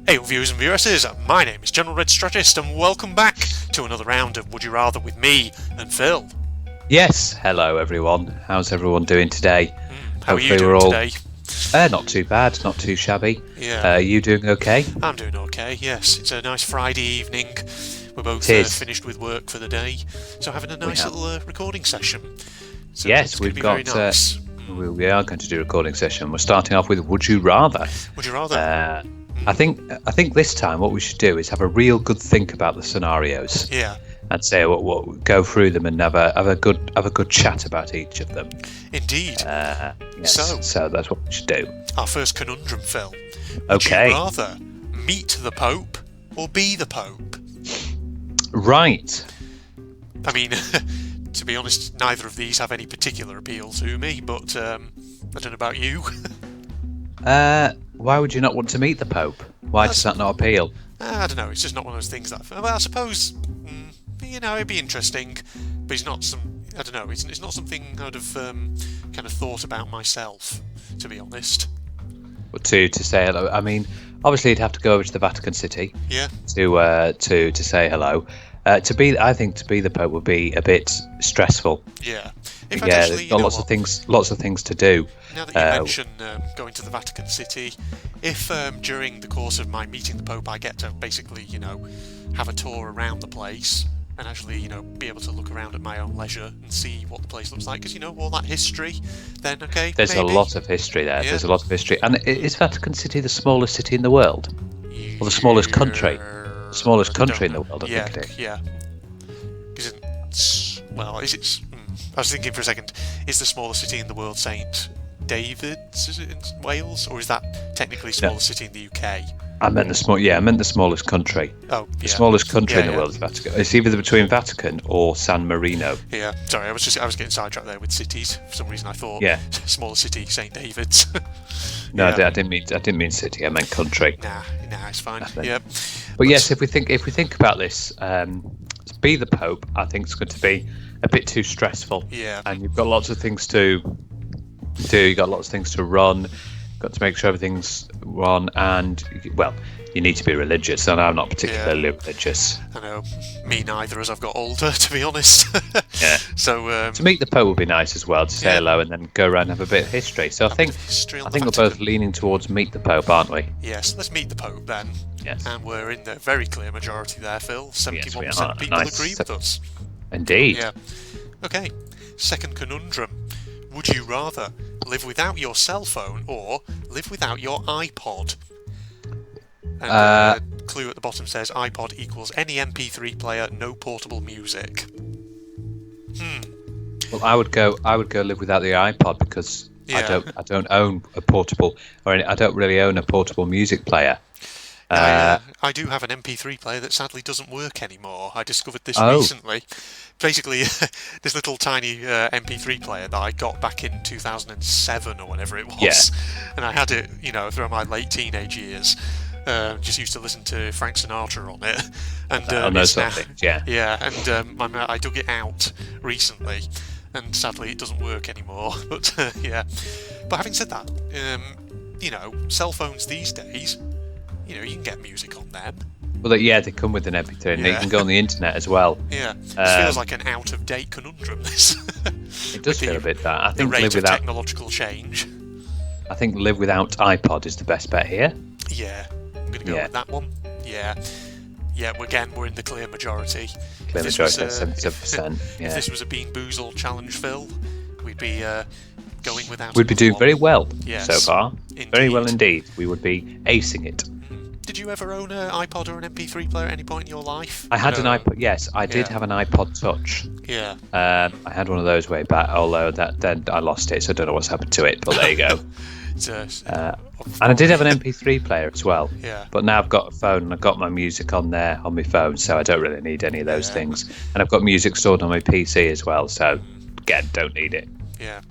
Hey viewers and viewesses, my name is General Red Strategist and welcome back to another round of Would You Rather with me and Phil. Yes, hello everyone. How's everyone doing today? How are you doing today? Not too bad, not too shabby. Yeah. You doing okay? I'm doing okay, yes. It's a nice Friday evening. We're both finished with work for the day, so having a nice little recording session. So yes, we've got... nice. We are going to do a recording session. We're starting off with Would You Rather. Would you rather? I think this time what we should do is have a real good think about the scenarios. Yeah. And say what go through them and have a good chat about each of them. Indeed. Yes, so that's what we should do. Our first conundrum, Phil. Okay. Would you rather meet the Pope or be the Pope? Right. I mean, to be honest, neither of these have any particular appeal to me, but I don't know about you. Why would you not want to meet the Pope? Why does that not appeal? I don't know. It's just not one of those things that. Well, I suppose it'd be interesting, but it's not some. I don't know. It's not something I'd have kind of thought about myself, to be honest. But to say hello. I mean, obviously you'd have to go over to the Vatican City. Yeah. To say hello. I think to be the Pope would be a bit stressful. Yeah. There's got lots of things to do. Now that you mention going to the Vatican City, if during the course of my meeting the Pope I get to basically, have a tour around the place and actually, be able to look around at my own leisure and see what the place looks like, because, all that history, then, okay, there's maybe. a lot of history there. Yeah. There's a lot of history. And is Vatican City the smallest city in the world? Or the smallest country? The smallest country in the world, I think it is. Yeah. Is it... I was thinking for a second, is the smallest city in the world St. David's, is it in Wales? Or is that technically smallest city in the UK? I meant the smallest country. Oh, yeah. The smallest country in the world is Vatican. It's either between Vatican or San Marino. Yeah, sorry, I was getting sidetracked there with cities. For some reason I thought smallest city, St. David's. No, I didn't mean city, I meant country. Nah, it's fine. Yeah. But yes, if we think about this, be the Pope, I think it's going to be a bit too stressful. Yeah. And you've got lots of things to do, you've got lots of things to run, you've got to make sure everything's run, and, well, you need to be religious, and I'm not particularly religious. I know, me neither, as I've got older, to be honest. Yeah. So to meet the Pope would be nice as well, to say hello and then go around and have a bit of history. So I think we're both leaning towards meet the Pope, aren't we? Yes, let's meet the Pope then. Yes. And we're in the very clear majority there, Phil. 71% of people agree with us. Indeed. Yeah. Okay, second conundrum. Would you rather live without your cell phone or live without your iPod? And the clue at the bottom says iPod equals any MP3 player, no portable music. Well, I would go live without the iPod because I don't own a portable, I don't really own a portable music player. I do have an MP3 player that sadly doesn't work anymore. I discovered this recently. Basically, this little tiny MP3 player that I got back in 2007 or whatever it was. Yeah. And I had it, throughout my late teenage years. Just used to listen to Frank Sinatra on it. And those sort of things, yeah. Yeah, and I dug it out recently. And sadly, it doesn't work anymore. But, yeah. But having said that, cell phones these days... you can get music on them. Well, they come with an MP3, and you can go on the internet as well. Yeah, it feels like an out-of-date conundrum. This. It does feel a bit that. I think the rate of technological change. I think live without iPod is the best bet here. Yeah, I'm going to go with that one. Yeah. We're in the clear majority. Clear majority, 77%. If this was a Bean Boozled challenge, Phil, we'd be going without. We'd be doing very well so far. Indeed. Very well indeed. We would be acing it. Did you ever own an iPod or an MP3 player at any point in your life? I had an iPod. Yes, I did have an iPod Touch. Yeah. I had one of those way back, although then I lost it, so I don't know what's happened to it. But there you go. And I did have an MP3 player as well. Yeah. But now I've got a phone and I've got my music on there on my phone, so I don't really need any of those things. And I've got music stored on my PC as well, so again, don't need it. Yeah.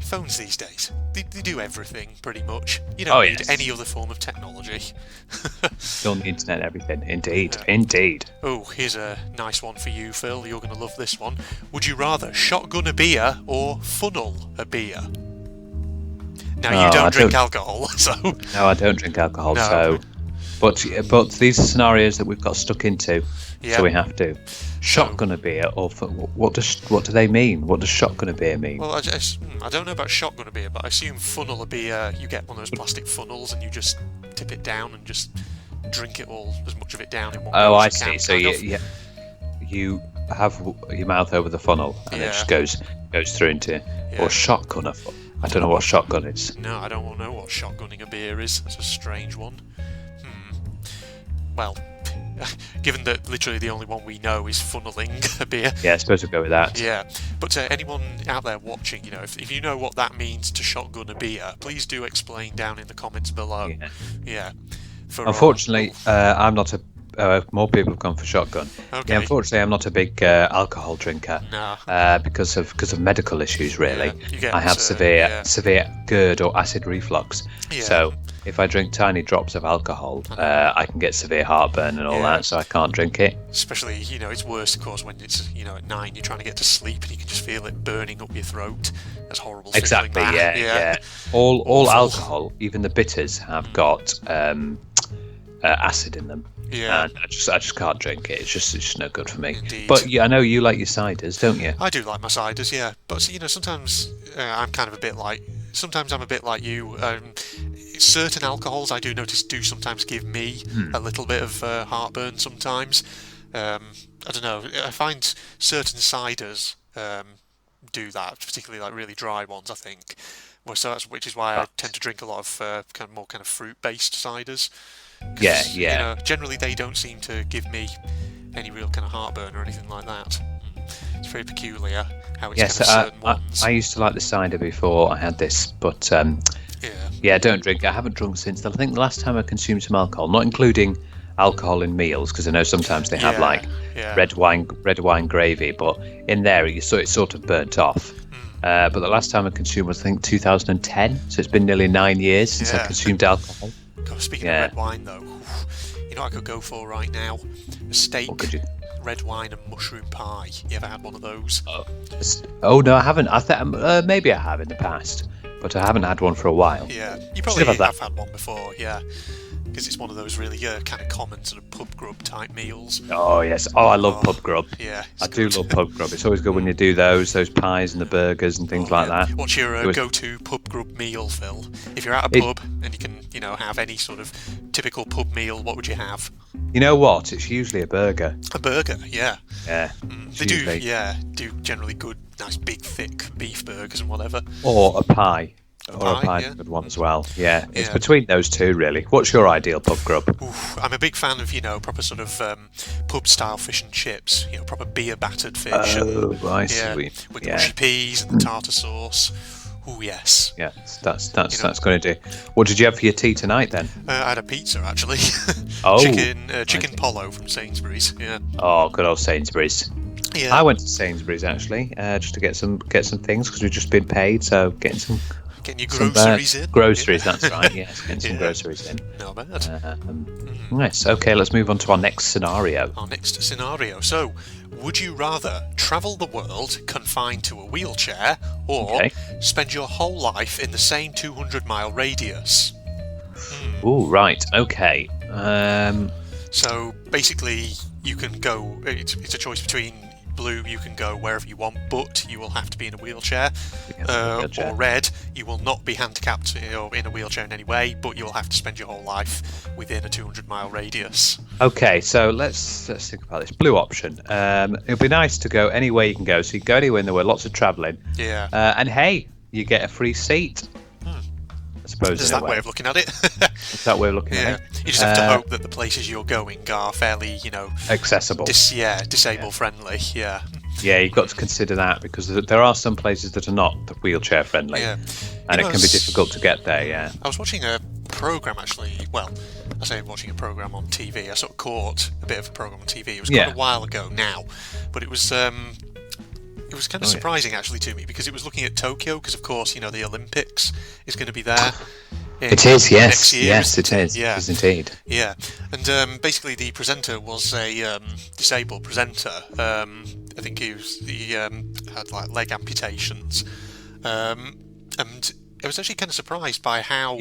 Phones these days, they do everything pretty much. You don't need any other form of technology. Still on the internet, everything. Indeed. Oh, here's a nice one for you, Phil. You're going to love this one. Would you rather shotgun a beer or funnel a beer? Now, you don't drink alcohol, so... No, I don't drink alcohol, so... But these are scenarios that we've got stuck into, Yeah. so we have to. Shotgun a beer, or what do they mean? What does shotgun a beer mean? Well, I don't know about shotgun a beer, but I assume funnel a beer. You get one of those plastic funnels and you just tip it down and just drink it all, as much of it down in one go I as you see. can, So you have your mouth over the funnel and it just goes through into or shotgun. I don't know what shotgun is. No, I don't know what shotgunning a beer is. It's a strange one. Well, given that literally the only one we know is funneling a beer. Yeah, I suppose we'll go with that. Yeah, but anyone out there watching, if you know what that means to shotgun a beer, please do explain down in the comments below. Yeah. Unfortunately, I'm not a. More people have gone for shotgun. Okay. Yeah, unfortunately, I'm not a big alcohol drinker. No. Because of medical issues. Really, Yeah, I have severe GERD or acid reflux. Yeah. So if I drink tiny drops of alcohol, I can get severe heartburn and all that. So I can't drink it. Especially, it's worse, of course, when it's at 9, you're trying to get to sleep and you can just feel it burning up your throat. That's horrible. Exactly. Feeling that. Yeah. All alcohol, even the bitters, have got acid in them. Yeah. And I just can't drink it. It's just no good for me. Indeed. But I know you like your ciders, don't you? I do like my ciders, yeah. But sometimes I'm kind of a bit like. Sometimes I'm a bit like you. Certain alcohols I do notice do sometimes give me a little bit of heartburn. Sometimes, I don't know. I find certain ciders do that, particularly like really dry ones. I think. Which is why I tend to drink a lot of kind of fruit-based ciders. Yeah. Generally, they don't seem to give me any real kind of heartburn or anything like that. It's very peculiar how it's certain ones. I used to like the cider before I had this, but I don't drink. I haven't drunk since. I think the last time I consumed some alcohol, not including alcohol in meals, because I know sometimes they have red wine gravy, but in there it's sort of burnt off. But the last time I consumed was, I think, 2010. So it's been nearly 9 years since I consumed alcohol. God, speaking of red wine, though, what I could go for right now? A steak, red wine, and mushroom pie. You ever had one of those? Oh no, I haven't. Maybe I have in the past, but I haven't had one for a while. Yeah, you probably have had one before. Yeah, because it's one of those really kind of common sort of pub grub type meals. Oh yes. Oh, I love pub grub. Yeah, I do love pub grub. It's always good when you do those pies and the burgers and things like that. What's your go-to pub grub meal, Phil? If you're at a pub and you can, have any sort of typical pub meal, what would you have? You know what? It's usually a burger. A burger, yeah. Yeah. They do generally good, nice, big, thick beef burgers and whatever. Or a pie. A pie, good one as well. Yeah, it's between those two, really. What's your ideal pub grub? I'm a big fan of, proper sort of pub-style fish and chips. Proper beer-battered fish. Oh, I see. With the mushy peas and the tartar sauce. Oh yes. Yeah, that's going to do. What did you have for your tea tonight then? I had a pizza actually. Chicken polo from Sainsbury's. Yeah. Oh, good old Sainsbury's. Yeah. I went to Sainsbury's actually, just to get some things because we've just been paid, so getting your groceries in. Groceries, that's right. Yes, getting some groceries in. Not bad. Nice. Okay, let's move on to our next scenario. So, would you rather travel the world confined to a wheelchair, or spend your whole life in the same 200-mile radius? Oh, right. Okay. So basically, you can go. It's a choice between blue. You can go wherever you want, but you will have to be in a wheelchair. Or red, you will not be handicapped or in a wheelchair in any way, but you will have to spend your whole life within a 200-mile radius. Okay, so let's think about this. Blue option. It'd be nice to go anywhere you can go. So you can go anywhere in the world, lots of travelling. Yeah. And hey, you get a free seat. I suppose. Is that way of looking at it? Is that way of looking at it? You just have to hope that the places you're going are fairly, accessible. Disabled friendly. Yeah. Yeah, you've got to consider that because there are some places that are not wheelchair friendly. Yeah. And it can be difficult to get there. Yeah. I was watching a program actually. Well, I say watching a program on TV. I sort of caught a bit of a program on TV. It was quite a while ago now, but it was kind of surprising actually to me because it was looking at Tokyo because of course the Olympics is going to be there. It is, yes. Next year, yes, it is. Yeah. It is indeed. Yeah, and basically the presenter was a disabled presenter. I think he had like leg amputations, and I was actually kind of surprised by how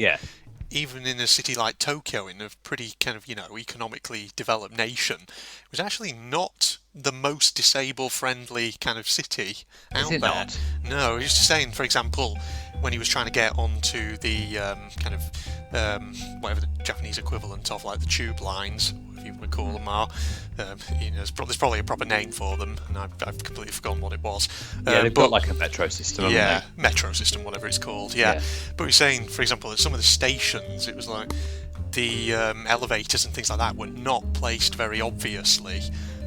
even in a city like Tokyo, in a pretty kind of, economically developed nation, it was actually not the most disabled-friendly kind of city Is out it there. not? No, he was just saying, for example, when he was trying to get onto the whatever the Japanese equivalent of like the tube lines, whatever you want to call them are, there's probably a proper name for them, and I've completely forgotten what it was. Yeah, they've got like a metro system, haven't Yeah, they? metro system, whatever it's called. Yeah, but he was saying, for example, at some of the stations, it was like the elevators and things like that were not placed very obviously,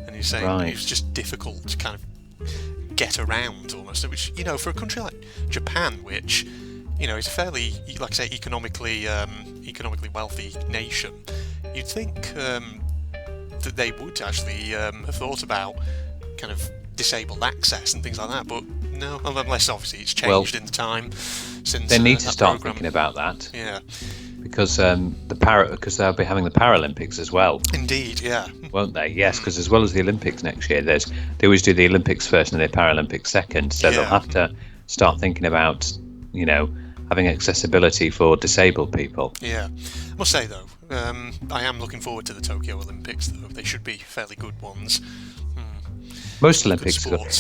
and he's saying it was just difficult to kind of get around almost, which, for a country like Japan, which, is a fairly, like I say, economically wealthy nation, you'd think that they would actually have thought about kind of disabled access and things like that, but no, unless obviously it's changed in the time since they need to that start programme. thinking about that. Yeah, because because they'll be having the Paralympics as well. Indeed, yeah. Won't they? Yes, because as well as the Olympics next year, they always do the Olympics first and the Paralympics second. So they'll have to start thinking about, having accessibility for disabled people. Yeah, I must say though, I am looking forward to the Tokyo Olympics. Though they should be fairly good ones. Most Olympics are good.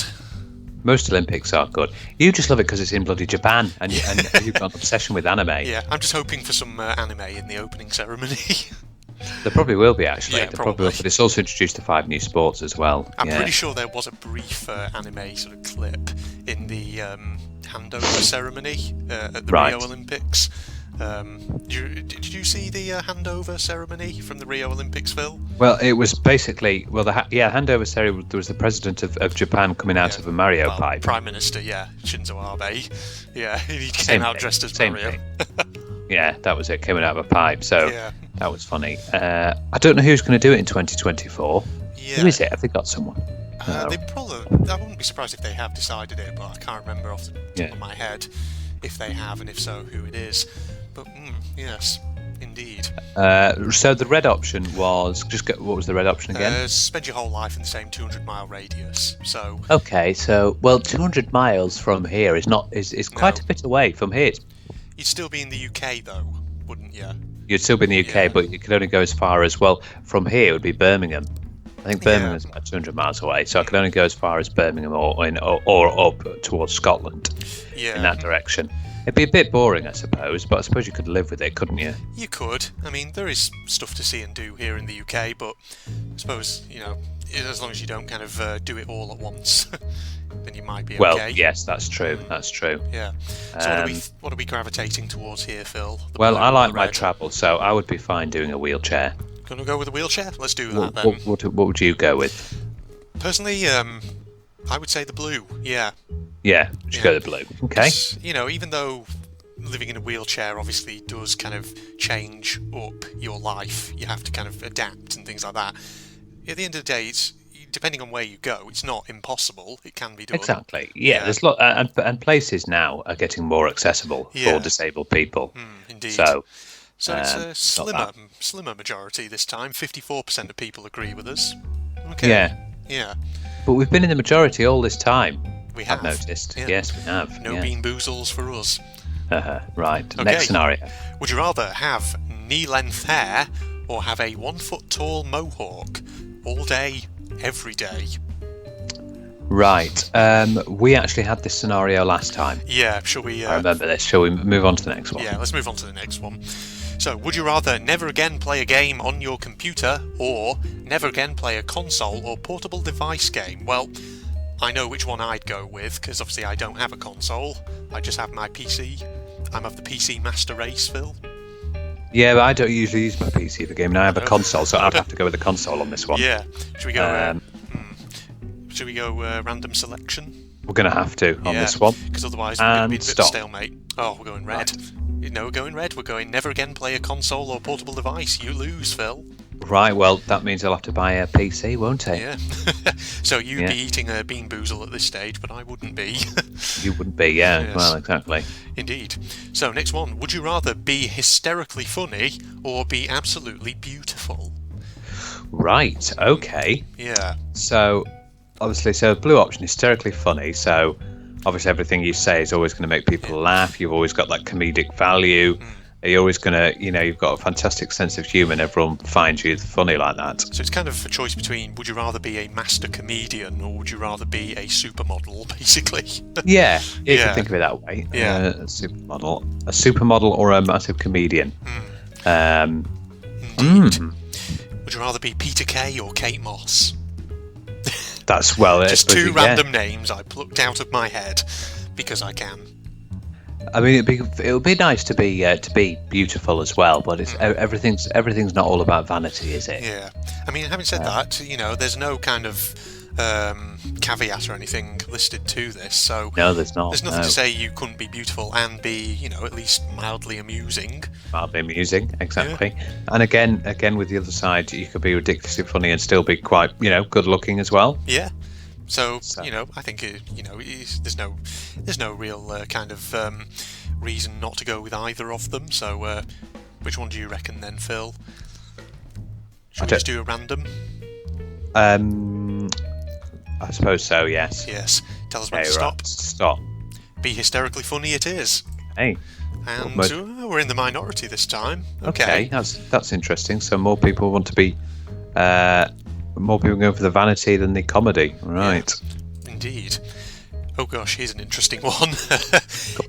Most Olympics are good. You just love it because it's in bloody Japan, and you've got an obsession with anime. Yeah, I'm just hoping for some anime in the opening ceremony. There probably will be, actually. Yeah, there probably will, but it's also introduced the 5 new sports as well. I'm pretty sure there was a brief anime sort of clip in the handover ceremony at the Rio Olympics. Did you see the handover ceremony from the Rio Olympics, Phil? Well, it was basically handover ceremony. There was the president of Japan coming out of a Mario pipe. Prime Minister, Shinzo Abe. Yeah, he came out dressed as Mario. Yeah, that was it, coming out of a pipe. So that was funny. I don't know who's going to do it in 2024. Who is it? Have they got someone? They probably. I wouldn't be surprised if they have decided it, but I can't remember off the top of my head if they have, and if so, who it is. But yes, indeed. So the red option was what was the red option again? Spend your whole life in the same 200-mile radius. So 200 miles from here is quite a bit away from here. You'd still be in the UK though, wouldn't you? You'd still be in the UK, but you could only go as far as from here it would be Birmingham. I think Birmingham's about 200 miles away, so I could only go as far as Birmingham or up towards Scotland in that direction. It'd be a bit boring, I suppose, but I suppose you could live with it, couldn't you? You could. I mean, there is stuff to see and do here in the UK, but I suppose, as long as you don't kind of do it all at once, then you might be okay. Well, yes, that's true. That's true. Yeah. So what are we gravitating towards here, Phil? I like my travel, so I would be fine doing a wheelchair. Gonna go with a wheelchair? Let's do that then. What would you go with? Personally, I would say the blue. Yeah. Yeah, just go the blue. Okay. Even though living in a wheelchair obviously does kind of change up your life, you have to kind of adapt and things like that. At the end of the day, it's depending on where you go, it's not impossible. It can be done. Exactly. Yeah. There's and places now are getting more accessible for disabled people. Indeed. So it's a slimmer majority this time. 54% of people agree with us. Okay. Yeah. But we've been in the majority all this time. We have. I've noticed. Yeah. Yes, we have. No bean boozles for us. Right. Okay. Next scenario. Would you rather have knee-length hair or have a 1-foot-tall mohawk all day, every day? Right. We actually had this scenario last time. Yeah. Shall we? I remember this. Shall we move on to the next one? Yeah. Let's move on to the next one. So, would you rather never again play a game on your computer or never again play a console or portable device game? Well, I know which one I'd go with, because obviously I don't have a console. I just have my PC. I'm of the PC master race, Phil. Yeah, but I don't usually use my PC for gaming. I have a console, so I'd have to go with the console on this one. Yeah. Should we go? Should we go random selection? We're going to have to on this one. Because otherwise we're going to be a bit of a stalemate. Oh, we're going red. No, we're going red. We're going never again play a console or portable device. You lose, Phil. Right, well, that means I'll have to buy a PC, won't I? Yeah. So you'd be eating a bean boozle at this stage, but I wouldn't be. You wouldn't be, yeah. Yes. Well, exactly. Indeed. So, next one. Would you rather be hysterically funny or be absolutely beautiful? Right, okay. Yeah. So, obviously, blue option, hysterically funny, so obviously everything you say is always going to make people laugh. You've always got that comedic value. You're always gonna, you've got a fantastic sense of humour, and everyone finds you funny like that. So it's kind of a choice between: would you rather be a master comedian or would you rather be a supermodel, basically? Yeah, you can think of it that way. Yeah, a supermodel, or a massive comedian. Indeed. Would you rather be Peter Kay or Kate Moss? That's just two random names I plucked out of my head because I can. I mean, it would be nice to be beautiful as well, but it's everything's not all about vanity, is it? Yeah. I mean, having said that, there's no kind of caveat or anything listed to this, so no, there's not. There's nothing to say you couldn't be beautiful and be, at least mildly amusing. Mildly amusing, exactly. Yeah. And again, with the other side, you could be ridiculously funny and still be quite, good looking as well. Yeah. So I think there's no real kind of reason not to go with either of them. So, which one do you reckon then, Phil? Should we just do a random? I suppose so. Yes. Yes. Tell us when to stop. Stop. Be hysterically funny. It is. Hey. And we're in the minority this time. Okay. That's interesting. So more people want to be. More people go for the vanity than the comedy, right? Yeah, indeed. Oh gosh, here's an interesting one.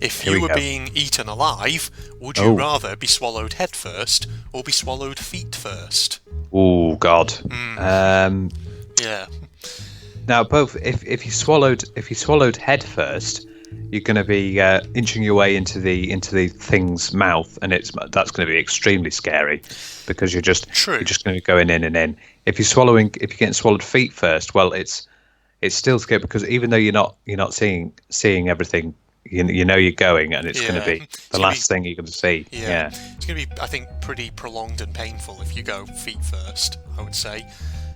If you were being eaten alive, would you rather be swallowed head first or be swallowed feet first? Oh God. Yeah. Now, both. If you swallowed head first, you're going to be inching your way into the thing's mouth, and that's going to be extremely scary because you're just going to be going in and in. If you're getting swallowed feet first, well, it's still scary because even though you're not seeing everything, you're going, and it's going to be the last thing you're going to see. Yeah. It's going to be, I think, pretty prolonged and painful if you go feet first, I would say.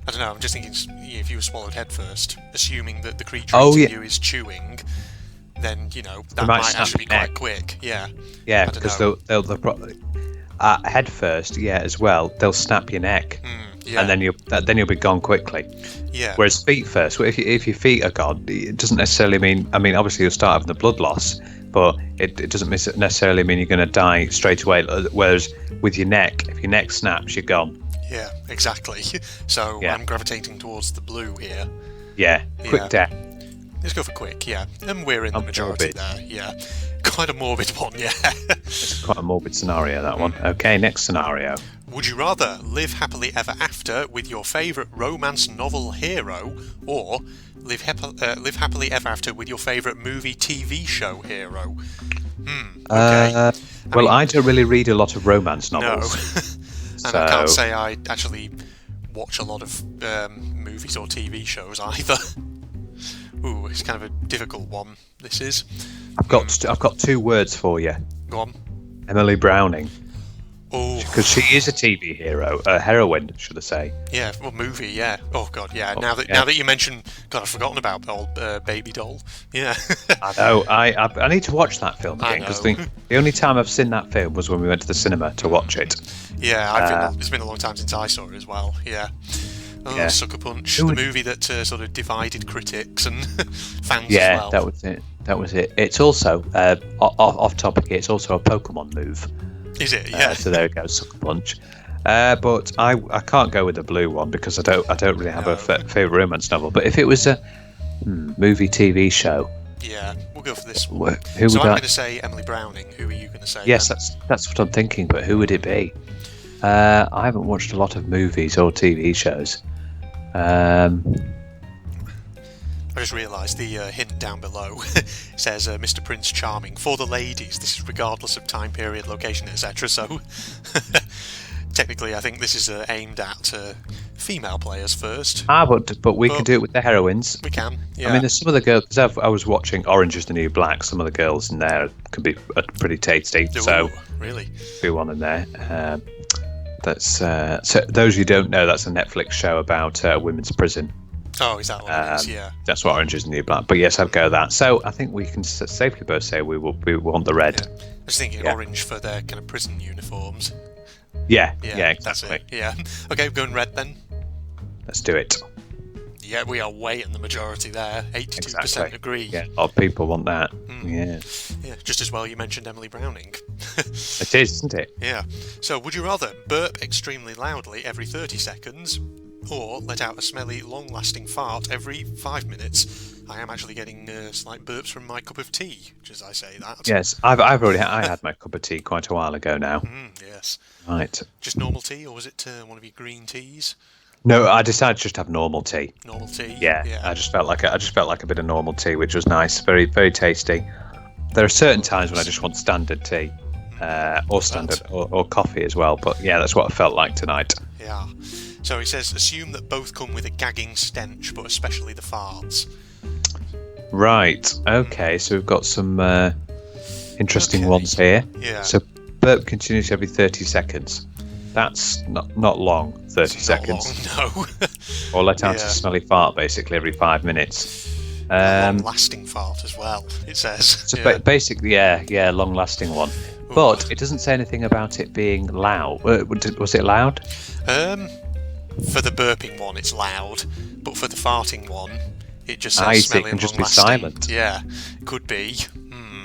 I don't know. I'm just thinking if you were swallowed head first, assuming that the creature eating you is chewing. Then that might actually be quite quick. Yeah. Yeah, because they'll probably head first. Yeah, as well. They'll snap your neck, and then you'll be gone quickly. Yeah. Whereas feet first, if your feet are gone, it doesn't necessarily mean. I mean, obviously you'll start having the blood loss, but it doesn't necessarily mean you're going to die straight away. Whereas with your neck, if your neck snaps, you're gone. Yeah, exactly. So I'm gravitating towards the blue here. Yeah. Quick death. Let's go for quick, yeah. And we're in the majority there, yeah. Quite a morbid one, yeah. It's quite a morbid scenario, that one. Okay, next scenario. Would you rather live happily ever after with your favourite romance novel hero, or live happily ever after with your favourite movie TV show hero? Okay. I don't really read a lot of romance novels. No. And I can't say I actually watch a lot of movies or TV shows either. Ooh, it's kind of a difficult one. This is. I've got two words for you. Go on. Emily Browning. Oh. Because she is a TV hero, a heroine, should I say? Yeah, well, movie. Yeah. Oh God, yeah. Now that you mention, God, I've forgotten about the old baby doll. Yeah. I know. I need to watch that film again because the only time I've seen that film was when we went to the cinema to watch it. Yeah, it's been a long time since I saw it as well. Yeah. Oh, Sucker Punch, the movie that sort of divided critics and fans as well. Yeah, that was it. It's also, off topic, it's also a Pokemon move. Is it? Yeah. So there we go, Sucker Punch. But I can't go with the blue one because I don't really have a favourite romance novel. But if it was a movie, TV show... Yeah, we'll go for this one. I'm going to say Emily Browning. Who are you going to say? Yes, that's what I'm thinking, but who would it be? I haven't watched a lot of movies or TV shows. I just realised the hint down below says Mr. Prince Charming for the ladies. This is regardless of time period, location, etc. So technically, I think this is aimed at female players first. But we can do it with the heroines. We can. Yeah. I mean, there's some of the girls. Because I was watching Orange Is the New Black. Some of the girls in there can be pretty tasty. Ooh, so really, be one in there. That's so those who don't know, that's a Netflix show about women's prison. Oh, is that what it is? Yeah. That's what Orange Is the New Black. But yes, I'd go with that. So I think we can safely both say we want the red. Yeah. I was thinking orange for their kind of prison uniforms. Yeah, exactly. That's it. Yeah. Okay, we're going red then. Let's do it. Yeah, we are way in the majority there. 82% agree. Yeah, a lot of people want that. Yeah, just as well you mentioned Emily Browning. It is, isn't it? Yeah. So, would you rather burp extremely loudly every 30 seconds or let out a smelly, long-lasting fart every 5 minutes? I am actually getting slight burps from my cup of tea, as I say that. Yes, I had my cup of tea quite a while ago now. Yes. Right. Just normal tea, or was it one of your green teas? No, I decided just to have normal tea. Normal tea. Yeah. I just felt like a bit of normal tea, which was nice, very very tasty. There are certain times when I just want standard tea, or coffee as well. But yeah, that's what I felt like tonight. Yeah. So he says, assume that both come with a gagging stench, but especially the farts. Right. Okay. So we've got some interesting ones here. Yeah. So burp continues every 30 seconds. That's not long. 30 seconds. Long, no. Or let out a smelly fart basically every 5 minutes. Long-lasting fart as well, it says. So basically, yeah, long-lasting one. Ooh. But it doesn't say anything about it being loud. Was it loud? For the burping one, it's loud, but for the farting one, it just says smelly and long-lasting. It can just be silent. Yeah, could be.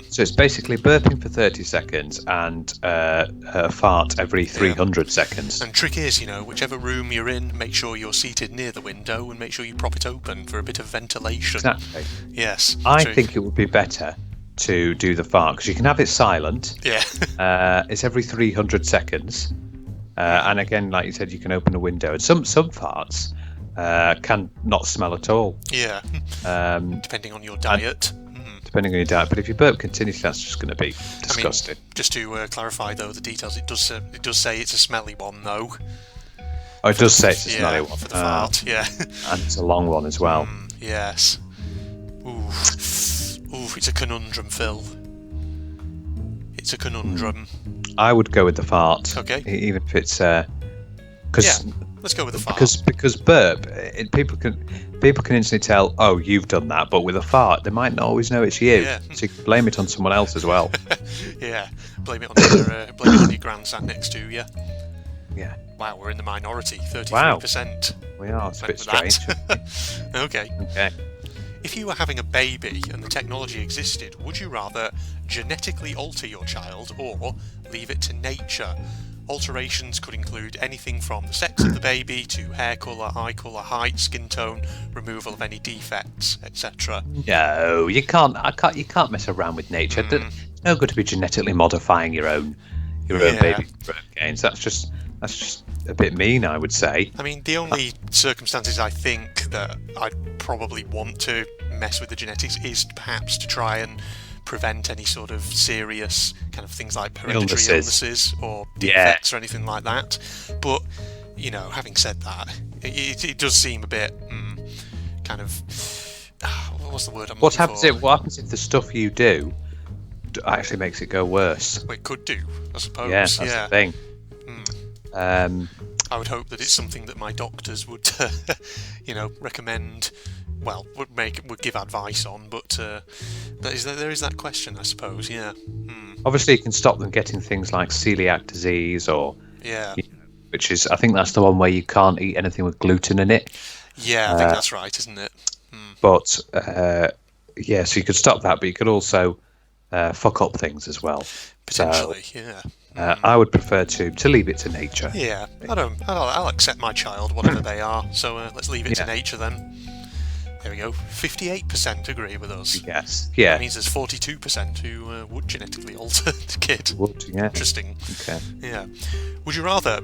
So it's basically burping for 30 seconds and a fart every 300 seconds. And trick is, whichever room you're in, make sure you're seated near the window and make sure you prop it open for a bit of ventilation. Exactly. Yes. I think it would be better to do the fart because you can have it silent. Yeah. It's every 300 seconds. And again, like you said, you can open a window. And some farts can not smell at all. Yeah. Depending on your diet. Depending on your diet, but if you burp continuously, that's just going to be disgusting. Just to clarify, though, the details, it does say it's a smelly one, though. Oh, it does say it's a smelly one. For the fart, yeah. And it's a long one as well. Yes. Ooh, it's a conundrum, Phil. It's a conundrum. I would go with the fart. Okay. Even if it's... Let's go with the fart. Because burp, people can instantly tell, oh, you've done that. But with a fart, they might not always know it's you. Yeah. So you can blame it on someone else as well. Yeah, blame it on your grandson next to you. Yeah. Wow, we're in the minority, 33%. Wow. We are. It's a bit strange. Okay. If you were having a baby and the technology existed, would you rather genetically alter your child or leave it to nature? Alterations could include anything from the sex of the baby to hair colour, eye colour, height, skin tone, removal of any defects, etc. No, you can't. You can't mess around with nature. It's no good to be genetically modifying your own baby gains. That's just a bit mean, I would say. I mean, the only circumstances I think that I'd probably want to mess with the genetics is perhaps to try and prevent any sort of serious kind of things like hereditary illnesses or defects or anything like that. But, having said that, it does seem a bit kind of... what's the word I'm looking for? What happens if the stuff you do actually makes it go worse? Well, it could do, I suppose. Yeah, that's the thing. I would hope that it's something that my doctors would, recommend... Well, would give advice on, but there is that question, I suppose. Yeah. Obviously, you can stop them getting things like celiac disease, or which is, I think that's the one where you can't eat anything with gluten in it. Yeah, I think that's right, isn't it? But so you could stop that, but you could also fuck up things as well. Potentially, I would prefer to leave it to nature. Yeah, I'll accept my child, whatever they are. So let's leave it to nature then. There we go. 58% agree with us. Yes. Yeah. That means there's 42% who would genetically alter the kid. Would, yeah. Interesting. Okay. Yeah. Would you rather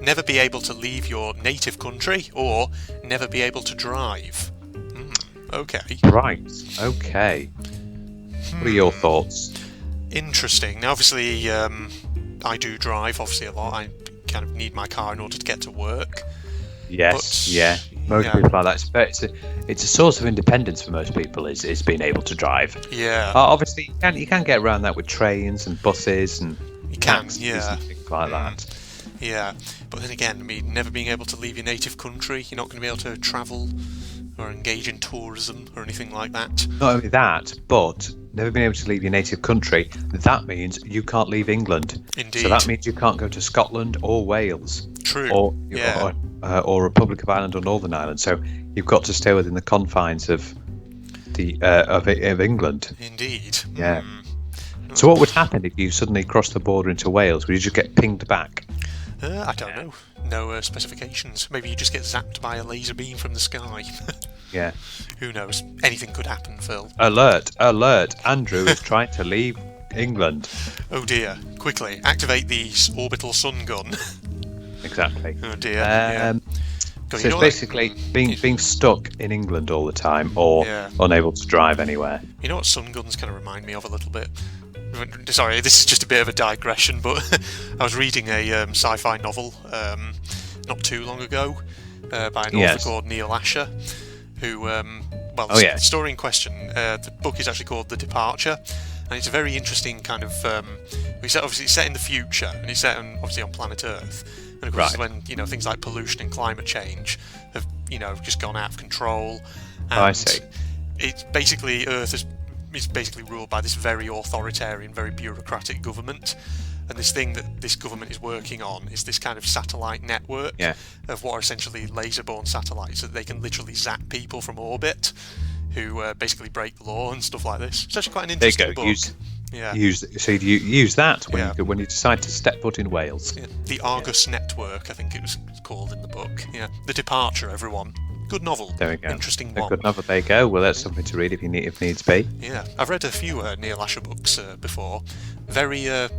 never be able to leave your native country or never be able to drive? Okay. Right. Okay. What are your thoughts? Interesting. Now, obviously, I do drive, obviously, a lot. I kind of need my car in order to get to work. Yes. Most people like that. It's a source of independence for most people. Is being able to drive. Yeah. Obviously, you can get around that with trains and buses and taxis and things like that. Yeah, but then again, I mean, never being able to leave your native country, you're not going to be able to travel or engage in tourism or anything like that. Not only that, but never being able to leave your native country, that means you can't leave England. Indeed. So that means you can't go to Scotland or Wales. True. Or Republic of Ireland or Northern Ireland. So you've got to stay within the confines of of England. Indeed. Yeah. So what would happen if you suddenly crossed the border into Wales? Would you just get pinged back? I don't know. No specifications. Maybe you just get zapped by a laser beam from the sky. Yeah. Who knows? Anything could happen, Phil. Alert! Andrew is trying to leave England. Oh dear. Quickly, activate the orbital sun gun. Exactly. Oh dear. Yeah. So it's basically being stuck in England all the time, or unable to drive anywhere. You know what sun guns kind of remind me of a little bit? Sorry, this is just a bit of a digression, but I was reading a sci-fi novel not too long ago by an author called Neal Asher, who, the story in question, the book is actually called The Departure, and it's a very interesting kind of, obviously it's set in the future, and it's set obviously on planet Earth, and of course when, things like pollution and climate change have, just gone out of control, and I see. It's basically, Earth is basically ruled by this very authoritarian, very bureaucratic government, and this thing that this government is working on is this kind of satellite network of what are essentially laser-borne satellites, so that they can literally zap people from orbit who basically break the law and stuff like this. It's actually quite an interesting book. Use that when you decide to step foot in Wales. Yeah. The Argus Network, I think it was called in the book. Yeah, The Departure, everyone. Good novel. There we go. Interesting one. Good novel. There you go. Well, that's something to read if needs be. Yeah, I've read a few Neal Asher books before. Very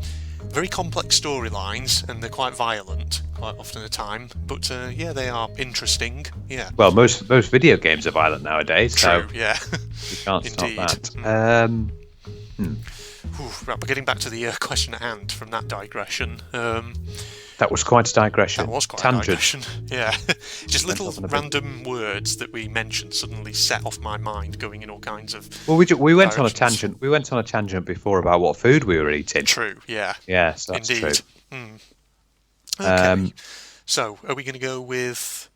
complex storylines, and they're quite violent quite often at the time. But they are interesting. Yeah. Well, most video games are violent nowadays. True. So yeah. You can't stop that. Right, but getting back to the question at hand from that digression. That was quite a digression. That was quite a digression. Yeah. Just little random words that we mentioned suddenly set off my mind, going in all kinds of. Well, we went on a tangent. We went on a tangent before about what food we were eating. True. Yeah. Yes, that's indeed. True. Okay. So, are we going to go with?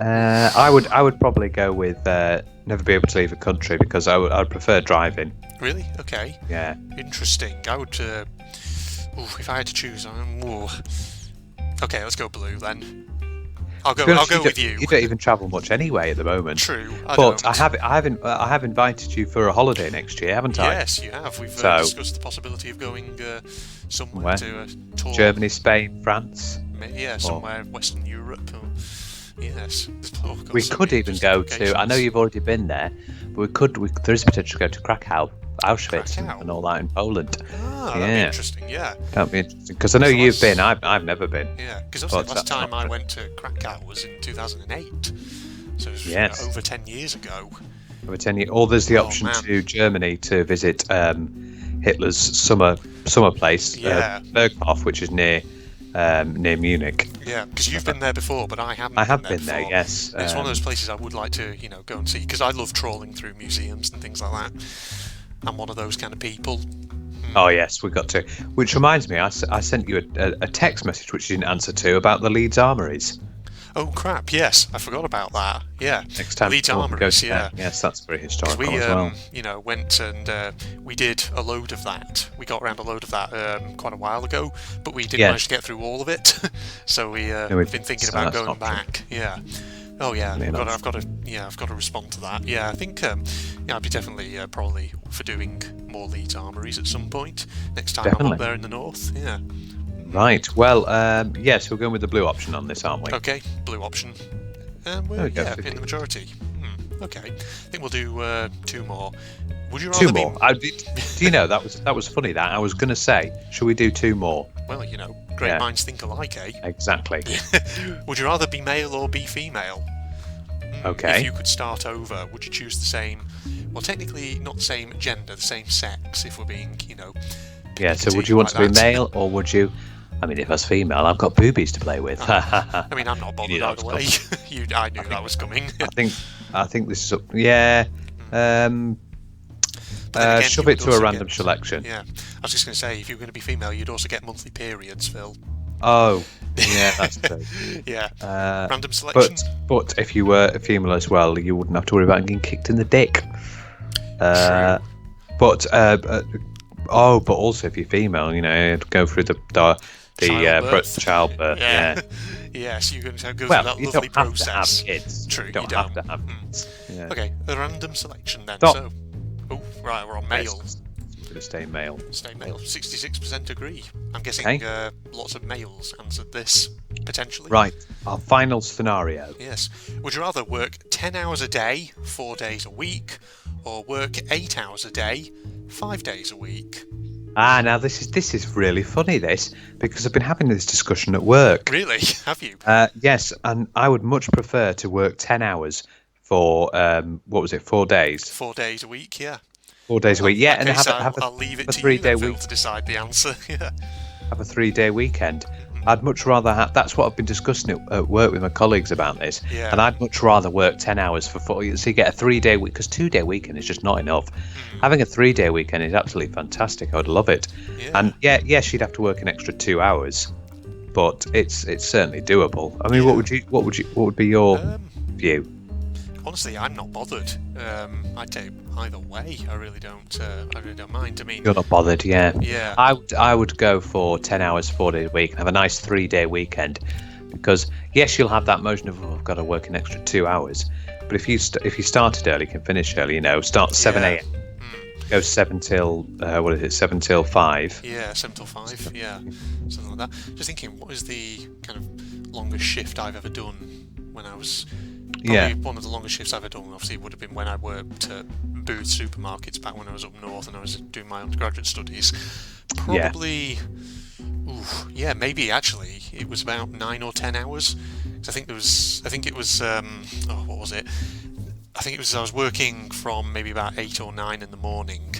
I would probably go with never be able to leave a country, because I'd prefer driving. Really? Okay. Yeah. Interesting. I would. If I had to choose, okay, let's go blue then. I'll go with you. You don't even travel much anyway at the moment. True, but I have invited you for a holiday next year, haven't I? Yes, you have. We've discussed the possibility of going somewhere to a tour. Germany, Spain, France. Yeah, somewhere Western Europe. Yes. We could even go to. I know you've already been there, but there is potential to go to Krakow, Auschwitz, and all that in Poland. That'd be interesting. Yeah. That'd be interesting, because I know you've been. I've never been. Yeah, because the last time I went to Krakow was in 2008, so it was over 10 years ago. Over 10 years. Or there's the option to Germany to visit Hitler's summer place, Berghof, which is near Munich. Yeah, because you've been there before, but I haven't. I have been there, yes. It's one of those places I would like to, go and see, because I love trawling through museums and things like that. I'm one of those kind of people. Oh yes, we got to. Which reminds me, I sent you a text message which you didn't answer to about the Leeds Armories. Oh crap! Yes, I forgot about that. Yeah, next time Leeds Armories. Yeah, yes, that's very historical as well. Went and we did a load of that. We got around a load of that quite a while ago, but we didn't manage to get through all of it. So we've been thinking about going back. Yeah. Oh yeah, I've got to respond to that. Yeah, I think I'd be definitely probably for doing more Leeds Armories at some point next time I'm up there in the north. Yeah. Right. Well, yes, we're going with the blue option on this, aren't we? Okay, blue option. We're in the majority. Okay, I think we'll do 2 more. Would you rather 2 more? Do you know that was funny? That I was going to say, should we do 2 more? Well, great minds think alike, eh? Exactly. Would you rather be male or be female? Okay. If you could start over, would you choose the same? Well, technically not the same gender, the same sex. If we're being, Yeah. So would you want to be male, or would you? I mean, if I was female, I've got boobies to play with. I mean, I'm not bothered either way. I knew that was coming. I think this is up. Yeah. Shove it to a random selection. Yeah. I was just going to say, if you were going to be female, you'd also get monthly periods, Phil. Oh, yeah, that's true. Yeah. Random selection. But if you were a female as well, you wouldn't have to worry about getting kicked in the dick. True. But also if you're female, go through the childbirth. Yeah. Yes, you're going to go through that lovely process. You don't have to have kids. True, you don't have to have kids. Yeah. Okay, a random selection then. Stop. So, right, we're on male. I'm going to stay male. Stay male. 66% agree. I'm guessing lots of males answered this, potentially. Right, our final scenario. Yes. Would you rather work 10 hours a day, 4 days a week, or work 8 hours a day, 5 days a week? Now this is really funny, because I've been having this discussion at work. Really? Have you? Yes, and I would much prefer to work 10 hours for, 4 days? 4 days a week, yeah. 4 days a week, yeah, and I'll leave it to you, then, Phil, to decide the answer. Yeah. Have a 3-day weekend. I'd much rather have. That's what I've been discussing at work with my colleagues about this. Yeah. And I'd much rather work 10 hours for 4. So you get a 3-day week, because 2-day weekend is just not enough. Having a 3-day weekend is absolutely fantastic. I would love it. Yeah. And yes, you'd have to work an extra 2 hours, but it's certainly doable. I mean, what would be your view? Honestly, I'm not bothered. I'd take either way. I really don't mind. I mean, You're not bothered, yeah. Yeah. I would go for 10 hours, 4 days a week, and have a nice 3-day weekend, because yes, you'll have that motion of I've got to work an extra 2 hours, but if you started early, you can finish early. Start 7 a.m. Go 7 till 7 till 5. Yeah, 7 till 5. Yeah, something like that. Just thinking, what is the kind of longest shift I've ever done when I was. Probably one of the longest shifts I've ever done, obviously, would have been when I worked at Booths supermarkets back when I was up north and I was doing my undergraduate studies. Probably, maybe actually it was about 9 or 10 hours. I think it was. What was it? I think it was. I was working from maybe about 8 or 9 in the morning,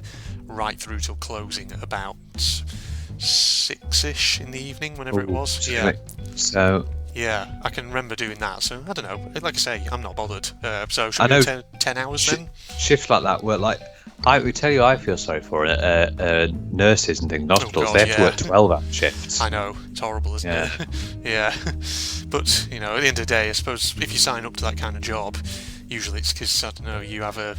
right through till closing at about 6ish in the evening, whenever it was. Yeah. So. Yeah, I can remember doing that. So I don't know. Like I say, I'm not bothered. So should we do 10 hours then? Shifts like that were like. I would tell you, I feel sorry for nurses and things in hospitals. They have to work 12-hour shifts. I know, it's horrible, isn't it? Yeah. But at the end of the day, I suppose if you sign up to that kind of job, usually it's because you have a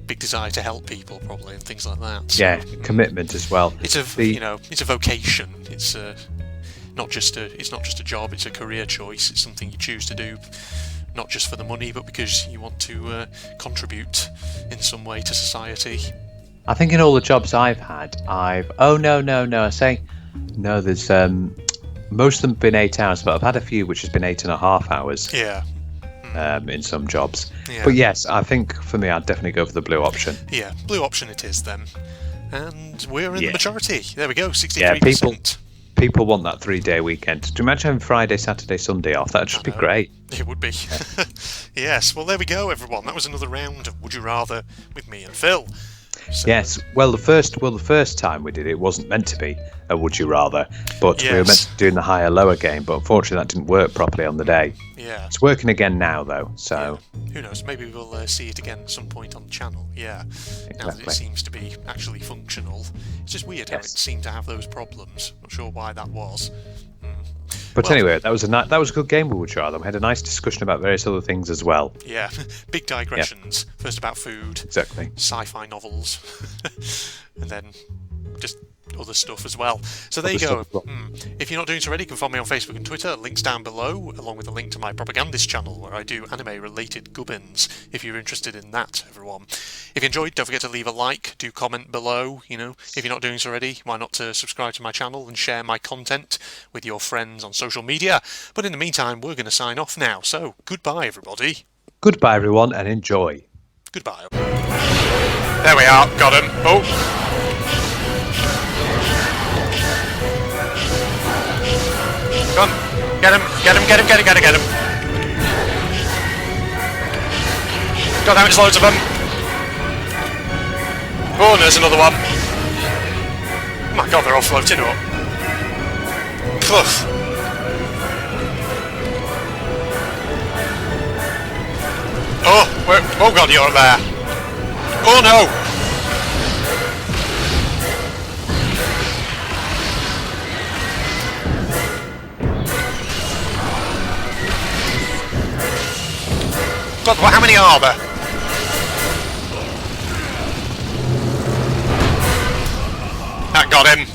big desire to help people, probably, and things like that. So, commitment as well. It's a vocation. It's not just a job. It's a career choice. It's something you choose to do. Not just for the money, but because you want to contribute in some way to society. I think in all the jobs I've had, I say no. There's most of them have been 8 hours, but I've had a few which has been 8.5 hours. Yeah. In some jobs. Yeah. But yes, I think for me, I'd definitely go for the blue option. Yeah, blue option it is then. And we're in the majority. There we go, 63%. Yeah, people want that 3-day weekend. Do you imagine having Friday, Saturday, Sunday off? That'd just be great. It would be. Yes, well, there we go, everyone. That was another round of Would You Rather with me and Phil. So, yes, well, the first time we did it wasn't meant to be a Would You Rather, but we were meant to be doing the higher-lower game, but unfortunately that didn't work properly on the day. Yeah. It's working again now, though, so... Yeah. Who knows, maybe we'll see it again at some point on the channel, Exactly. Now that it seems to be actually functional. It's just weird how it seemed to have those problems. Not sure why that was. But anyway, that was a good game with Would You Rather. We had a nice discussion about various other things as well. Yeah, big digressions. Yeah. First about food. Exactly. Sci-fi novels. And then just other stuff as well. So there you go. If you're not doing so already, you can follow me on Facebook and Twitter. Links down below, along with a link to my propagandist channel where I do anime-related gubbins, if you're interested in that, everyone. If you enjoyed, don't forget to leave a like, do comment below, If you're not doing so already, why not subscribe to my channel and share my content with your friends on social media. But in the meantime, we're going to sign off now. So, goodbye, everybody. Goodbye, everyone, and enjoy. Goodbye. There we are. Got him. Oh. Come on, get him. God damn, it's loads of them. Oh, and there's another one. Oh my god, they're all floating up. Poof. Oh god, you're up there. Oh no. God, how many are there? That got him.